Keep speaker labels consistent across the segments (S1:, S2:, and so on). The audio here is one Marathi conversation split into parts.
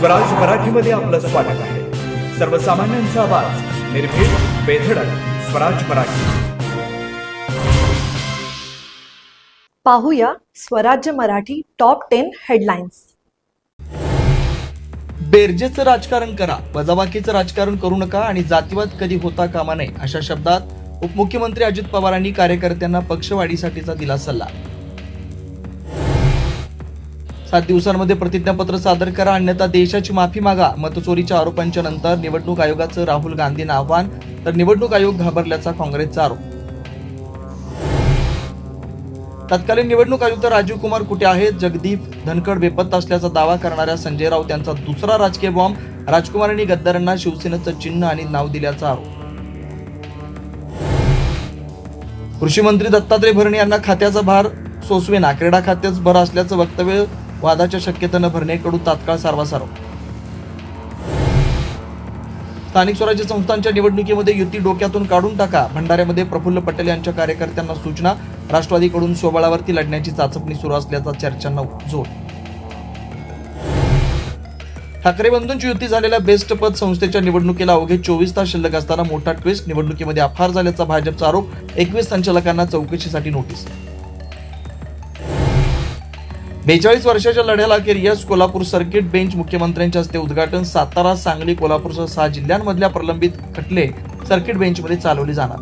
S1: स्वराज मराठीमध्ये आपलं स्वागत आहे. सर्वसामान्यांचा आवाज, निर्भीड, बेधडक, स्वराज मराठी.
S2: पाहूया स्वराज्य मराठी टॉप 10 हेडलाईन्स.
S3: बेरजेचं राजकारण करा, वजाबाकीचं राजकारण करू नका आणि जातीवाद कधी होता कामा नये, अशा शब्दात उपमुख्यमंत्री अजित पवारांनी कार्यकर्त्यांना पक्षवाढीसाठीचा दिला सल्ला. 7 दिवसांमध्ये प्रतिज्ञापत्र सादर करा, अन्यथा देशाची माफी मागा. मतचोरीच्या आरोपांच्या नंतर निवडणूक आयोगाचं राहुल गांधींना आव्हान, तर निवडणूक आयोग घाबरल्याचा काँग्रेसचा आरोप. तत्कालीन निवडणूक आयुक्त राजीव कुमार कुठे आहेत? जगदीप धनखड बेपत्ता असल्याचा दावा करणाऱ्या संजय राऊत यांचा दुसरा राजकीय बॉम्ब. राजकुमारांनी गद्दारांना शिवसेनेचं चिन्ह आणि नाव दिल्याचा आरोप. कृषी मंत्री दत्तात्रय भरणे यांना खात्याचा भार सोसवेना, क्रीडा खात्याच भर असल्याचं वक्तव्य वादाच्या शक्यतेनं भरणेकडून तात्काळ सारवासारव. स्थानिक स्वराज्य संस्थांच्या निवडणुकीमध्ये युती डोक्यातून काढून टाका, भंडाऱ्यामध्ये प्रफुल्ल पटेल यांच्या कार्यकर्त्यांना सूचना. राष्ट्रवादीकडून स्वबळावरती लढण्याची चाचपणी सुरू असल्याचा चर्चांना जोर. ठाकरे बंधूंची युती झालेल्या बेस्ट पद संस्थेच्या निवडणुकीला अवघे 24 तास शिल्लक असताना मोठा ट्विस्ट. निवडणुकीमध्ये अपहार झाल्याचा भाजपचा आरोप. 21 संचालकांना चौकशीसाठी नोटीस. 42 वर्षाच्या लढ्याला अखेर यश. कोल्हापूर सर्किट बेंच मुख्यमंत्र्यांच्या हस्ते उद्घाटन. सातारा, सांगली, कोल्हापूरसह 6 जिल्ह्यांमधल्या प्रलंबित खटले सर्किट बेंचमध्ये चालवली जाणार.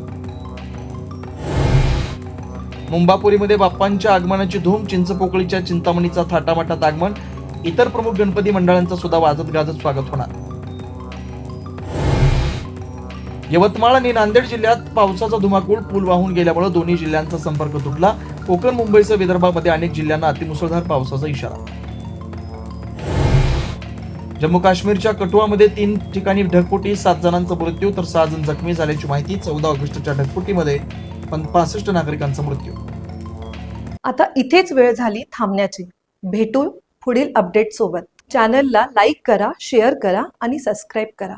S3: मुंबापुरीमध्ये बाप्पांच्या आगमनाची धूम. चिंचपोकळीच्या चिंतामणीचा थाटामाटात आगमन. इतर प्रमुख गणपती मंडळांचा सुद्धा वाजत गाजत स्वागत होणार. यवतमाळ आणि नांदेड जिल्ह्यात पावसाचा धुमाकूळ. पूल वाहून गेल्यामुळे दोन्ही जिल्ह्यांचा संपर्क तुटला. कोकण, मुंबईसह विदर्भामध्ये अनेक जिल्ह्यांना अतिमुसळधार पावसाचा इशारा. जम्मू काश्मीरच्या कठुआमध्ये 3 ठिकाणी ढगफुटी, 7 जणांचा मृत्यू तर 6 जण जखमी झाल्याची माहिती. 14 ऑगस्टच्या ढगफुटीमध्ये 65 नागरिकांचा मृत्यू.
S2: आता इथेच वेळ झाली थांबण्याची. भेटू पुढील अपडेट सोबत. चॅनलला लाईक करा, शेअर करा आणि सबस्क्राईब करा.